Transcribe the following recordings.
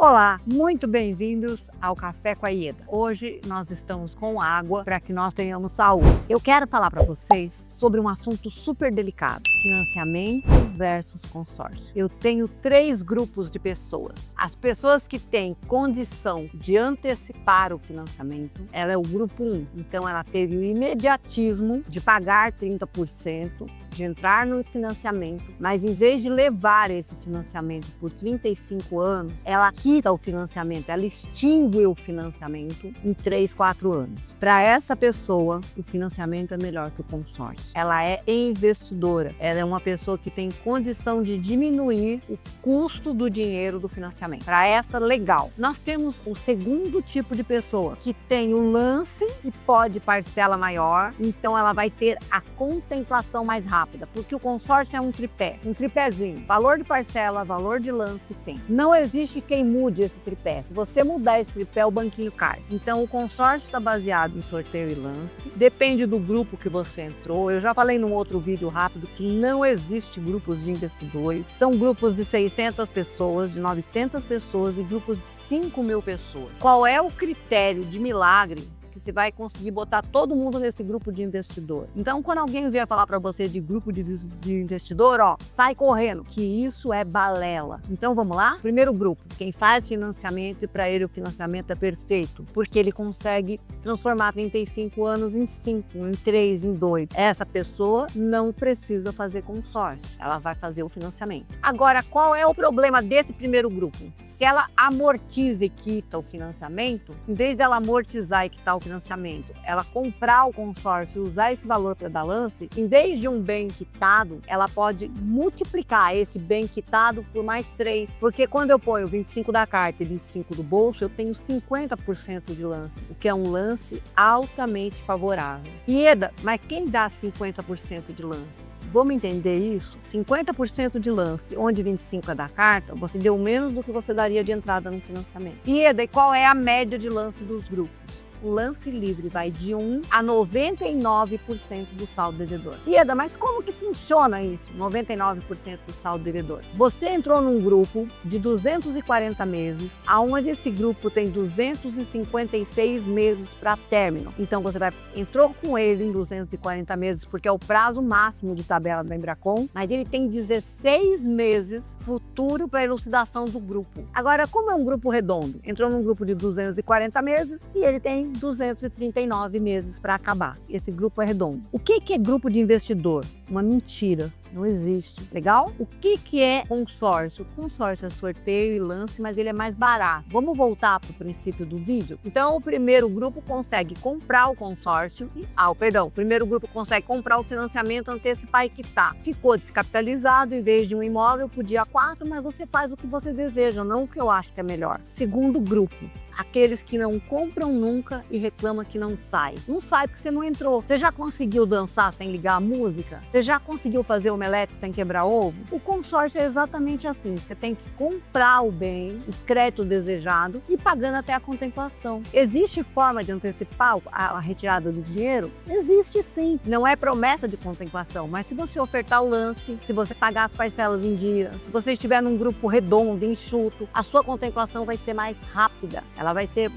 Olá, muito bem-vindos ao Café com a Ieda. Hoje nós estamos com água para que nós tenhamos saúde. Eu quero falar para vocês sobre um assunto super delicado: financiamento versus consórcio. Eu tenho 3 grupos de pessoas. As pessoas que têm condição de antecipar o financiamento, ela é o grupo 1. Então ela teve o imediatismo de pagar 30%, de entrar no financiamento, mas em vez de levar esse financiamento por 35 anos, ela quita o financiamento, ela extingue o financiamento em 3, 4 anos. Para essa pessoa, o financiamento é melhor que o consórcio. Ela é investidora, ela é uma pessoa que tem condição de diminuir o custo do dinheiro do financiamento. Para essa, legal. Nós temos o segundo tipo de pessoa, que tem o lance e pode parcela maior, então ela vai ter a contemplação mais rápida, porque o consórcio é um tripézinho, valor de parcela, valor de lance tem. Não existe quem mude esse tripé. Se você mudar esse tripé, o banquinho cai. Então o consórcio está baseado em sorteio e lance, depende do grupo que você entrou. Eu já falei num outro vídeo rápido que não existe grupos de investidores, são grupos de 600 pessoas, de 900 pessoas e grupos de 5.000 pessoas. Qual é o critério de milagre que você vai conseguir botar todo mundo nesse grupo de investidor? Então, quando alguém vier falar para você de grupo de investidor, sai correndo, que isso é balela. Então, vamos lá? Primeiro grupo, quem faz financiamento, e para ele o financiamento é perfeito, porque ele consegue transformar 35 anos em 5, em 3, em 2. Essa pessoa não precisa fazer consórcio, ela vai fazer o financiamento. Agora, qual é o problema desse primeiro grupo? Se ela amortiza e quita o financiamento, em vez dela amortizar e quitar o financiamento, ela comprar o consórcio e usar esse valor para dar lance, em vez de um bem quitado, ela pode multiplicar esse bem quitado por mais 3. Porque quando eu ponho 25 da carta e 25 do bolso, eu tenho 50% de lance, o que é um lance altamente favorável. Ieda, mas quem dá 50% de lance? Vamos entender isso? 50% de lance, onde 25% é da carta, você deu menos do que você daria de entrada no financiamento. E qual é a média de lance dos grupos? O lance livre vai de 1 a 99% do saldo devedor. Ieda, mas como que funciona isso? 99% do saldo devedor. Você entrou num grupo de 240 meses, aonde esse grupo tem 256 meses para término. Então você entrou com ele em 240 meses, porque é o prazo máximo de tabela da Embracon, mas ele tem 16 meses futuro para elucidação do grupo. Agora, como é um grupo redondo? Entrou num grupo de 240 meses e ele tem 239 meses para acabar. Esse grupo é redondo. O que é grupo de investidor? Uma mentira. Não existe. Legal? O que é consórcio? Consórcio é sorteio e lance, mas ele é mais barato. Vamos voltar para o princípio do vídeo? Então, o primeiro grupo consegue comprar o consórcio o primeiro grupo consegue comprar o financiamento, antecipar e quitar. Ficou descapitalizado, em vez de um imóvel, por dia 4, mas você faz o que você deseja, não o que eu acho que é melhor. Segundo grupo, aqueles que não compram nunca e reclamam que não sai. Não sai porque você não entrou. Você já conseguiu dançar sem ligar a música? Você já conseguiu fazer omelete sem quebrar ovo? O consórcio é exatamente assim. Você tem que comprar o bem, o crédito desejado, e pagando até a contemplação. Existe forma de antecipar a retirada do dinheiro? Existe sim. Não é promessa de contemplação, mas se você ofertar o lance, se você pagar as parcelas em dia, se você estiver num grupo redondo, enxuto, a sua contemplação vai ser mais rápida.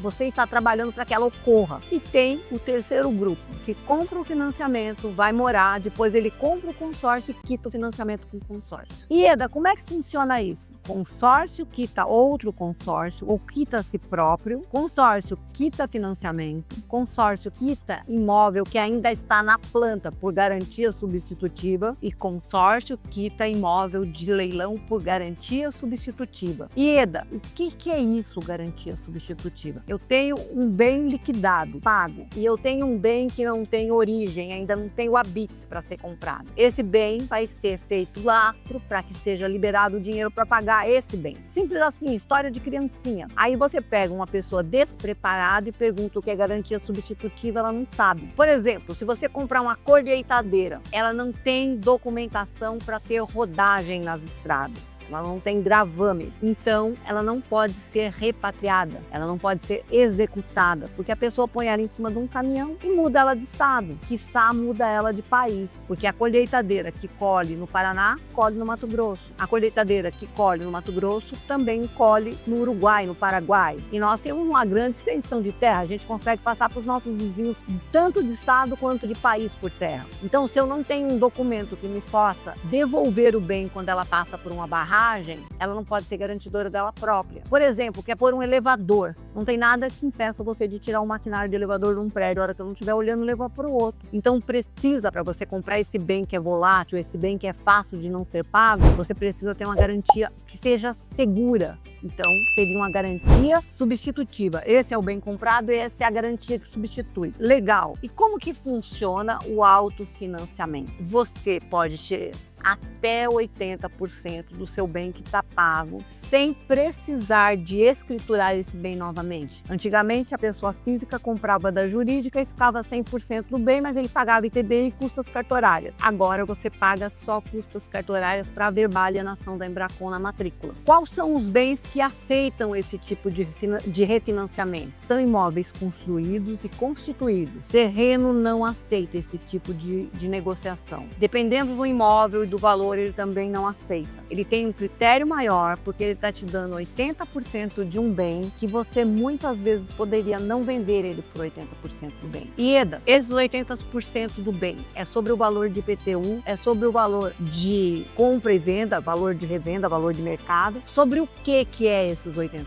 Você está trabalhando para que ela ocorra. E tem o terceiro grupo, que compra o financiamento, vai morar, depois ele compra o consórcio e quita o financiamento com o consórcio. Ieda, como é que funciona isso? Consórcio quita outro consórcio, ou quita a si próprio. Consórcio quita financiamento. Consórcio quita imóvel que ainda está na planta por garantia substitutiva. E consórcio quita imóvel de leilão por garantia substitutiva. Ieda, o que é isso, garantia substitutiva? Eu tenho um bem liquidado, pago, e eu tenho um bem que não tem origem, ainda não tem o habite para ser comprado. Esse bem vai ser feito lastro para que seja liberado o dinheiro para pagar esse bem. Simples assim, história de criancinha. Aí você pega uma pessoa despreparada e pergunta o que é garantia substitutiva, ela não sabe. Por exemplo, se você comprar uma colheitadeira, ela não tem documentação para ter rodagem nas estradas. ela não tem gravame. Então, ela não pode ser repatriada, ela não pode ser executada, porque a pessoa põe ela em cima de um caminhão e muda ela de estado, quiçá muda ela de país, porque a colheitadeira que colhe no Paraná, colhe no Mato Grosso. A colheitadeira que colhe no Mato Grosso também colhe no Uruguai, no Paraguai. E nós temos uma grande extensão de terra, a gente consegue passar para os nossos vizinhos tanto de estado quanto de país por terra. Então, se eu não tenho um documento que me faça devolver o bem quando ela passa por uma barragem, ela não pode ser garantidora dela própria. Por exemplo, quer pôr um elevador, não tem nada que impeça você de tirar um maquinário de elevador de um prédio, a hora que eu não estiver olhando, levar para o outro. Então, precisa, para você comprar esse bem que é volátil, esse bem que é fácil de não ser pago, você precisa ter uma garantia que seja segura. Então, seria uma garantia substitutiva. Esse é o bem comprado e essa é a garantia que substitui. Legal. E como que funciona o autofinanciamento? Você pode ter até 80% do seu bem que está pago, sem precisar de escriturar esse bem novamente. Antigamente, a pessoa física comprava da jurídica e ficava 100% do bem, mas ele pagava ITBI e custas cartorárias. Agora, você paga só custas cartorárias para averbar a alienação da Embracon na matrícula. Quais são os bens que aceitam esse tipo de refinanciamento? São imóveis construídos e constituídos. Terreno não aceita esse tipo de negociação. Dependendo do imóvel e do valor, ele também não aceita. Ele tem um critério maior, porque ele está te dando 80% de um bem que você muitas vezes poderia não vender ele por 80% do bem. Ieda, esses 80% do bem é sobre o valor de IPTU, é sobre o valor de compra e venda, valor de revenda, valor de mercado. Sobre o que é esses 80%?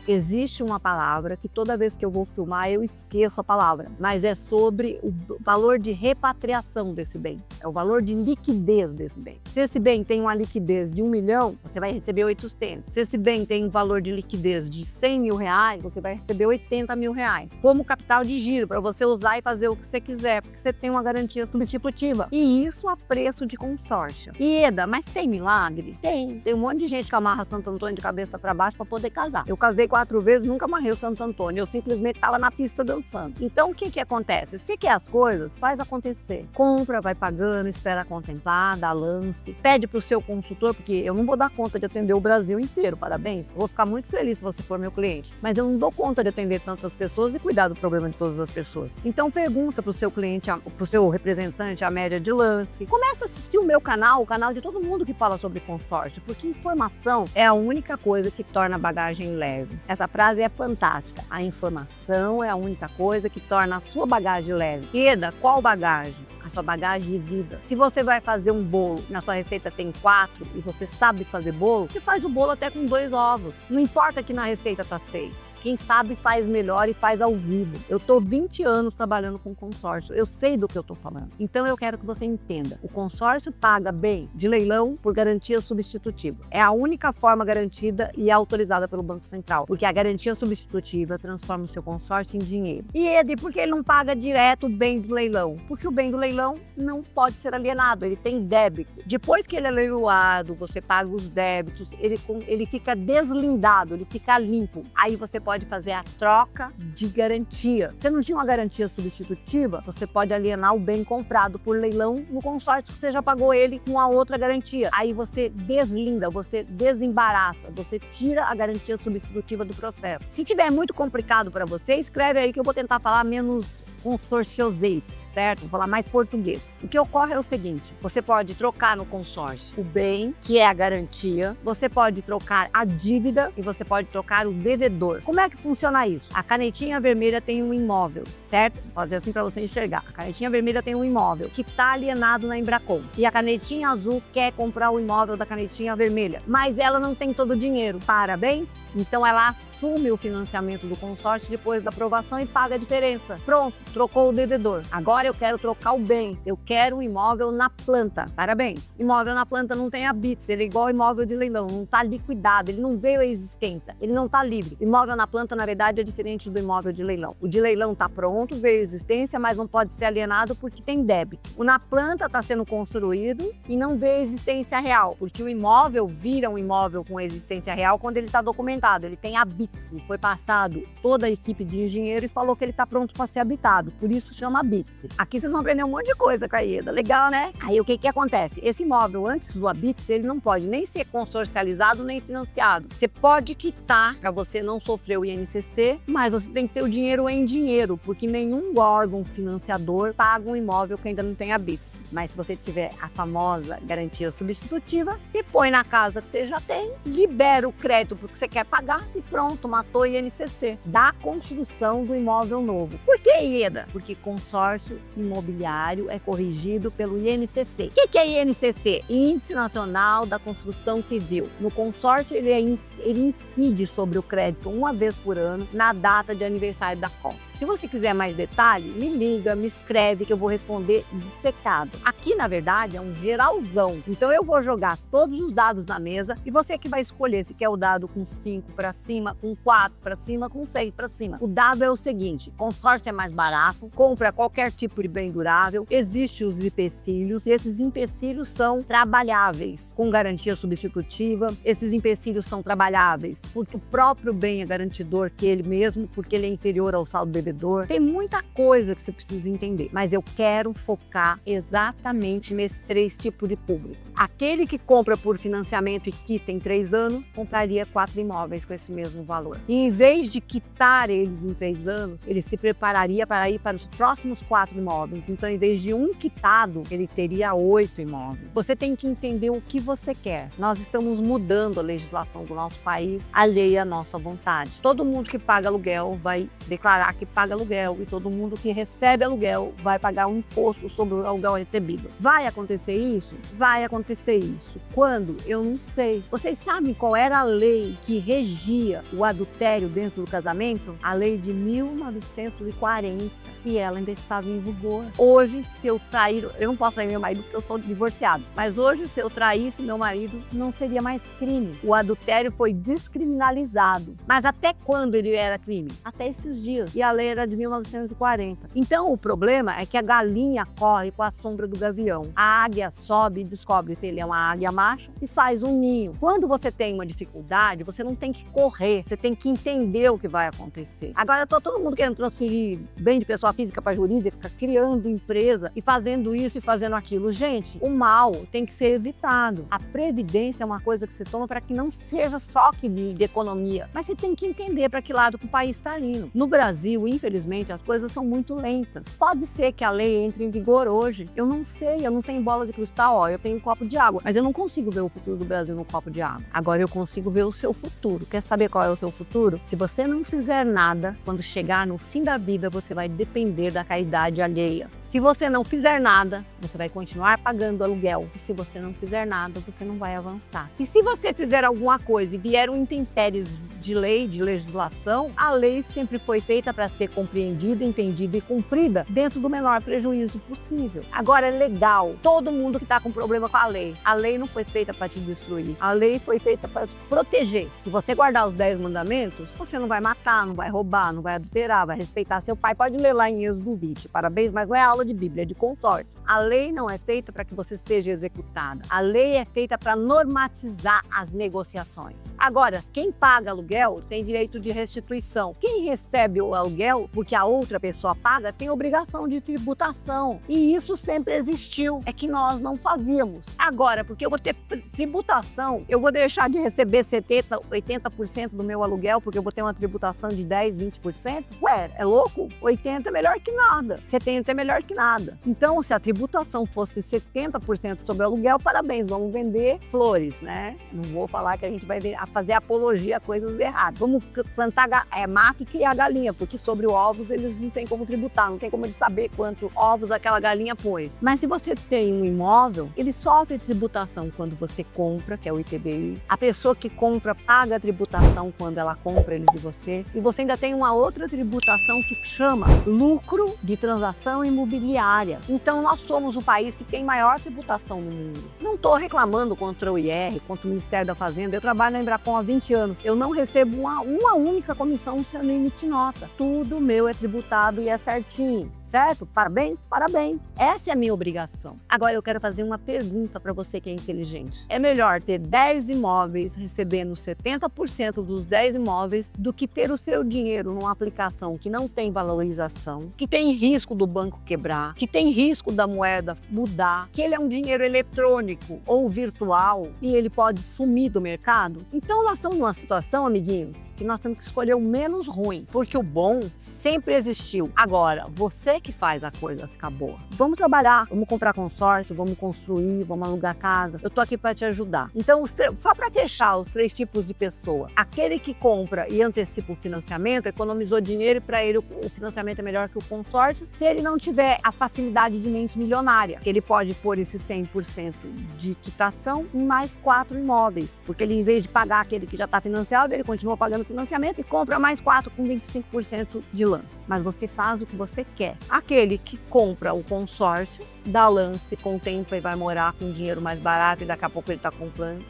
Existe uma palavra que toda vez que eu vou filmar eu esqueço a palavra, mas é sobre o valor de repatriação desse bem, é o valor de liquidez desse bem. Se esse bem tem uma liquidez de 1 milhão, você vai receber 800. Se esse bem tem um valor de liquidez de 100 mil reais, você vai receber 80 mil reais. Como capital de giro, para você usar e fazer o que você quiser, porque você tem uma garantia substitutiva. E isso a preço de consórcio. Ieda, mas tem milagre? Tem. Tem um monte de gente que amarra Santo Antônio de cabeça para baixo para poder casar. Eu casei 4 vezes, nunca amarrei o Santo Antônio. Eu simplesmente estava na pista dançando. Então, o que acontece? Se quer as coisas, faz acontecer. Compra, vai pagando, espera contemplar, dá lance, pede para o seu consultor, porque eu não vou dar conta de atender o Brasil inteiro, parabéns. Eu vou ficar muito feliz se você for meu cliente, mas eu não dou conta de atender tantas pessoas e cuidar do problema de todas as pessoas. Então pergunta para o seu cliente, para o seu representante a média de lance. Começa a assistir o meu canal, o canal de todo mundo que fala sobre consórcio, porque informação é a única coisa que torna a bagagem leve. Essa frase é fantástica. A informação é a única coisa que torna a sua bagagem leve. Ieda, qual bagagem? A sua bagagem de vida. Se você vai fazer um bolo, na sua receita tem 4 e você sabe fazer bolo, você faz o bolo até com 2 ovos. Não importa que na receita tá 6. Quem sabe faz melhor e faz ao vivo. Eu tô 20 anos trabalhando com consórcio. Eu sei do que eu tô falando. Então eu quero que você entenda. O consórcio paga bem de leilão por garantia substitutiva. É a única forma garantida e autorizada pelo Banco Central, porque a garantia substitutiva transforma o seu consórcio em dinheiro. E Ede, por que ele não paga direto o bem do leilão? Porque o bem do leilão não pode ser alienado, ele tem débito. Depois que ele é leiloado, você paga os débitos, ele fica deslindado, ele fica limpo. Aí você pode fazer a troca de garantia. Você não tinha uma garantia substitutiva, você pode alienar o bem comprado por leilão no consórcio que você já pagou ele com a outra garantia. Aí você deslinda, você desembaraça, você tira a garantia substitutiva do processo. Se tiver muito complicado para você, escreve aí que eu vou tentar falar menos consorciosês, certo? Vou falar mais português. O que ocorre é o seguinte, você pode trocar no consórcio o bem, que é a garantia, você pode trocar a dívida e você pode trocar o devedor. Como é que funciona isso? A canetinha vermelha tem um imóvel, certo? Vou fazer assim para você enxergar. A canetinha vermelha tem um imóvel que está alienado na Embracon. E a canetinha azul quer comprar o imóvel da canetinha vermelha, mas ela não tem todo o dinheiro. Parabéns! Então ela assume o financiamento do consórcio depois da aprovação e paga a diferença. Pronto, trocou o devedor. Agora eu quero trocar o bem. Eu quero o imóvel na planta. Parabéns. Imóvel na planta não tem habites, ele é igual imóvel de leilão, não está liquidado, ele não veio à existência, ele não está livre. Imóvel na planta, na verdade, é diferente do imóvel de leilão. O de leilão está pronto, veio à existência, mas não pode ser alienado porque tem débito. O na planta está sendo construído e não veio à existência real, porque o imóvel vira um imóvel com existência real quando ele está documentado. Ele tem habite. Foi passado toda a equipe de engenheiros e falou que ele está pronto para ser habitado, por isso chama habite. Aqui vocês vão aprender um monte de coisa com a Ieda. Legal, né? Aí o que que acontece? Esse imóvel, antes do habite, ele não pode nem ser consorcializado nem financiado. Você pode quitar para você não sofrer o INCC, mas você tem que ter o dinheiro em dinheiro, porque nenhum órgão financiador paga um imóvel que ainda não tem habite. Mas se você tiver a famosa garantia substitutiva, você põe na casa que você já tem, libera o crédito porque você quer pagar e pronto, matou o INCC. Da construção do imóvel novo. Por que, Ieda? Porque consórcio imobiliário é corrigido pelo INCC. O que é INCC? Índice Nacional da Construção Civil. No consórcio, ele incide sobre o crédito uma vez por ano na data de aniversário da compra. Se você quiser mais detalhe, me liga, me escreve que eu vou responder dissecado. Aqui, na verdade, é um geralzão. Então, eu vou jogar todos os dados na mesa e você que vai escolher se quer o dado com 5 para cima, com 4 para cima, com 6 para cima. O dado é o seguinte, consórcio é mais barato, compra qualquer tipo de bem durável, existem os empecilhos e esses empecilhos são trabalháveis, com garantia substitutiva. Esses empecilhos são trabalháveis porque o próprio bem é garantidor que ele mesmo, porque ele é inferior ao saldo devedor. Tem muita coisa que você precisa entender, mas eu quero focar exatamente nesses 3 tipos de público. Aquele que compra por financiamento e quita em 3 anos, compraria 4 imóveis com esse mesmo valor. E em vez de quitar eles em 3 anos, ele se prepararia para ir para os próximos 4 imóveis. Então, em vez de um quitado, ele teria 8 imóveis. Você tem que entender o que você quer. Nós estamos mudando a legislação do nosso país, alheia à nossa vontade. Todo mundo que paga aluguel vai declarar que paga aluguel e todo mundo que recebe aluguel vai pagar um imposto sobre o aluguel recebido. Vai acontecer isso? Vai acontecer isso. Quando? Eu não sei. Vocês sabem qual era a lei que regia o adultério dentro do casamento? A lei de 1940. E ela ainda estava em vigor. Hoje, se eu trair, eu não posso trair meu marido porque eu sou divorciado, mas hoje, se eu traísse meu marido, não seria mais crime. O adultério foi descriminalizado. Mas até quando ele era crime? Até esses dias. E a lei era de 1940. Então, o problema é que a galinha corre com a sombra do gavião. A águia sobe e descobre se ele é uma águia macho e faz um ninho. Quando você tem uma dificuldade, você não tem que correr, você tem que entender o que vai acontecer. Agora, todo mundo querendo transferir bem de pessoa física para jurídica, criando empresa e fazendo isso e fazendo aquilo. Gente, o mal tem que ser evitado. A previdência é uma coisa que você toma para que não seja só que de economia, mas você tem que entender para que lado que o país está indo. No Brasil, infelizmente, as coisas são muito lentas. Pode ser que a lei entre em vigor hoje. Eu não sei, eu não tenho bola de cristal, ó, eu tenho um copo de água, mas eu não consigo ver o futuro do Brasil no copo de água. Agora eu consigo ver o seu futuro. Quer saber qual é o seu futuro? Se você não fizer nada, quando chegar no fim da vida, você vai depender da caridade alheia. Se você não fizer nada, você vai continuar pagando aluguel. E se você não fizer nada, você não vai avançar. E se você fizer alguma coisa e vier um intempéries de lei, de legislação, a lei sempre foi feita para ser compreendida, entendida e cumprida dentro do menor prejuízo possível. Agora é legal, todo mundo que está com problema com a lei não foi feita para te destruir. A lei foi feita para te proteger. Se você guardar os 10 mandamentos, você não vai matar, não vai roubar, não vai adulterar, vai respeitar seu pai. Pode ler lá em Êxodo 20, parabéns, mas não é aula de Bíblia, é de consórcio. A lei não é feita para que você seja executada. A lei é feita para normatizar as negociações. Agora, quem paga aluguel tem direito de restituição. Quem recebe o aluguel, porque a outra pessoa paga, tem obrigação de tributação. E isso sempre existiu. É que nós não fazíamos. Agora, porque eu vou ter tributação, eu vou deixar de receber 70%, 80% do meu aluguel, porque eu vou ter uma tributação de 10%, 20%? Ué, é louco? 80% é melhor que nada. 70% é melhor que nada. Então, se a tributação fosse 70% sobre o aluguel, parabéns, vamos vender flores, né? Não vou falar que a gente vai fazer apologia a coisas erradas. Vamos plantar mato e criar galinha, porque sobre ovos eles não têm como tributar, não tem como eles saber quanto ovos aquela galinha pôs. Mas se você tem um imóvel, ele sofre tributação quando você compra, que é o ITBI. A pessoa que compra paga a tributação quando ela compra ele de você. E você ainda tem uma outra tributação que chama lucro de transação imobiliária. Então nós somos o país que tem maior tributação no mundo. Não estou reclamando contra o IR, contra o Ministério da Fazenda. Eu trabalho na Embracon há 20 anos. Eu não recebo uma única comissão se eu não emitir nota. Tudo meu é tributado e é certinho. certo? Parabéns, parabéns. Essa é a minha obrigação. Agora eu quero fazer uma pergunta para você que é inteligente. É melhor ter 10 imóveis recebendo 70% dos 10 imóveis do que ter o seu dinheiro numa aplicação que não tem valorização, que tem risco do banco quebrar, que tem risco da moeda mudar, que ele é um dinheiro eletrônico ou virtual e ele pode sumir do mercado? Então nós estamos numa situação, amiguinhos, que nós temos que escolher o menos ruim, porque o bom sempre existiu. Agora, você que faz a coisa ficar boa. Vamos trabalhar, vamos comprar consórcio, vamos construir, vamos alugar casa. Eu tô aqui para te ajudar. Então, só para fechar os 3 tipos de pessoa. Aquele que compra e antecipa o financiamento, economizou dinheiro e para ele o financiamento é melhor que o consórcio, se ele não tiver a facilidade de mente milionária, que ele pode pôr esse 100% de quitação em mais 4 imóveis, porque ele, em vez de pagar aquele que já está financiado, ele continua pagando financiamento e compra mais 4 com 25% de lance. Mas você faz o que você quer. Aquele que compra o consórcio, dá lance, com o tempo ele vai morar com dinheiro mais barato e daqui a pouco ele está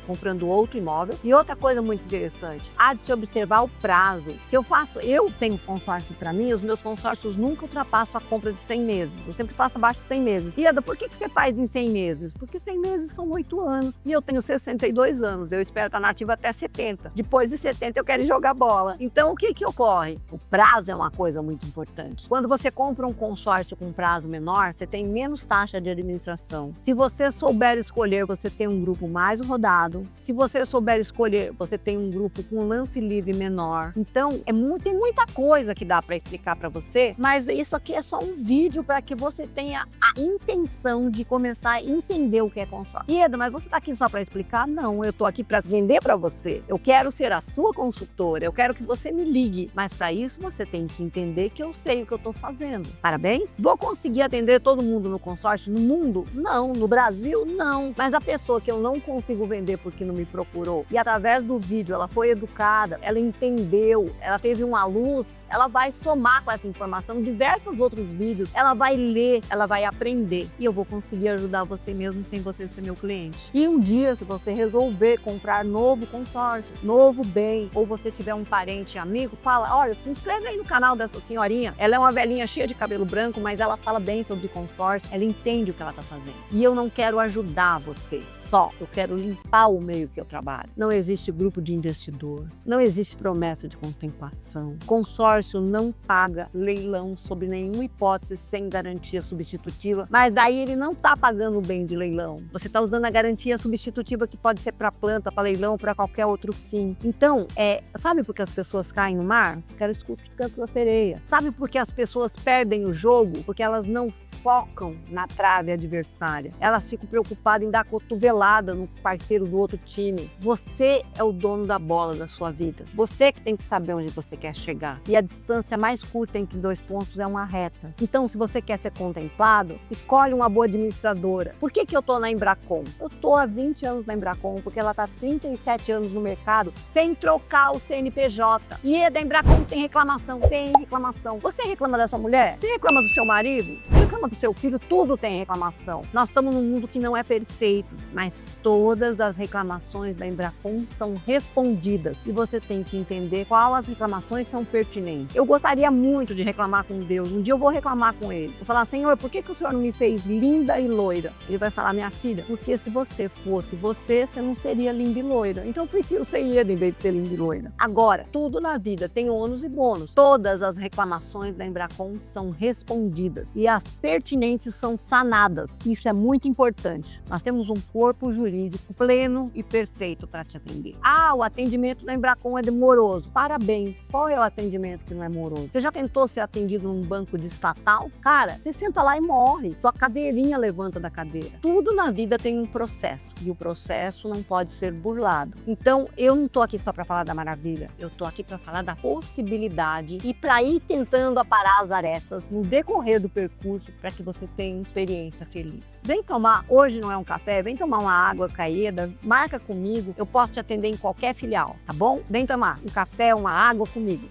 comprando outro imóvel. E outra coisa muito interessante, há de se observar o prazo. Se eu tenho consórcio para mim, os meus consórcios nunca ultrapassam a compra de 100 meses. Eu sempre faço abaixo de 100 meses. Ieda, por que você faz em 100 meses? Porque 100 meses são 8 anos. E eu tenho 62 anos. Eu espero estar nativa até 70. Depois de 70 eu quero jogar bola. Então o que ocorre? O prazo é uma coisa muito importante. Quando você compra um consórcio com prazo menor, você tem menos taxa de administração. Se você souber escolher, você tem um grupo mais rodado. Se você souber escolher, você tem um grupo com lance livre menor. Então, tem muita coisa que dá para explicar para você, mas isso aqui é só um vídeo para que você tenha a intenção de começar a entender o que é consórcio. Ieda, mas você está aqui só para explicar? Não, eu estou aqui para vender para você. Eu quero ser a sua consultora, eu quero que você me ligue. Mas para isso, você tem que entender que eu sei o que eu estou fazendo. Parabéns? Vou conseguir atender todo mundo no consórcio? No mundo? Não. No Brasil? Não. Mas a pessoa que eu não consigo vender porque não me procurou e através do vídeo ela foi educada, ela entendeu, ela teve uma luz, ela vai somar com essa informação diversos outros vídeos, ela vai ler, ela vai aprender e eu vou conseguir ajudar você mesmo sem você ser meu cliente. E um dia, se você resolver comprar novo consórcio, novo bem, ou você tiver um parente amigo, fala, olha, se inscreve aí no canal dessa senhorinha, ela é uma velhinha cheia de cabelo branco, mas ela fala bem sobre consórcio, ela entende o que ela está fazendo. E eu não quero ajudar você só, eu quero limpar o meio que eu trabalho. Não existe grupo de investidor, não existe promessa de contemplação. Consórcio não paga leilão sob nenhuma hipótese sem garantia substitutiva, mas daí ele não está pagando o bem de leilão. Você está usando a garantia substitutiva que pode ser para planta, para leilão, para qualquer outro fim. Então, sabe por que as pessoas caem no mar? Porque elas escutam o canto da sereia. Sabe por que as pessoas perdem o jogo? Porque elas não focam na trave adversária. Elas ficam preocupadas em dar cotovelada no parceiro do outro time. Você é o dono da bola da sua vida. Você que tem que saber onde você quer chegar. E a distância mais curta entre 2 pontos é uma reta. Então, se você quer ser contemplado, escolhe uma boa administradora. Por que eu tô na Embracon? Eu tô há 20 anos na Embracon, porque ela tá há 37 anos no mercado sem trocar o CNPJ. E da Embracon tem reclamação. Tem reclamação. Você reclama da sua mulher? Você reclama do seu marido? Você reclama do seu filho? Tudo tem reclamação. Nós estamos num mundo que não é perfeito, mas todas as reclamações da Embracon são respondidas. E você tem que entender qual as reclamações são pertinentes. Eu gostaria muito de reclamar com Deus. Um dia eu vou reclamar com ele. Vou falar, Senhor, por que o Senhor não me fez linda e loira? Ele vai falar, minha filha, porque se você fosse você não seria linda e loira. Então eu prefiro ser ele em vez de ser linda e loira. Agora, tudo na vida tem ônus e bônus. Todas as reclamações da Embracon são respondidas e as pertinentes são sanadas. Isso é muito importante. Nós temos um corpo jurídico pleno e perfeito para te atender. O atendimento da Embracon é demoroso. Parabéns. Qual é o atendimento que não é moroso? Você já tentou ser atendido num banco de estatal? Cara, você senta lá e morre. Sua cadeirinha levanta da cadeira. Tudo na vida tem um processo e o processo não pode ser burlado. Então, eu não tô aqui só para falar da maravilha. Eu tô aqui para falar da possibilidade e para ir tentando aparar as arestas no decorrer do percurso para que você tenha uma experiência feliz. Vem tomar, hoje não é um café, vem tomar uma água caída, marca comigo, eu posso te atender em qualquer filial, tá bom? Vem tomar um café, uma água comigo.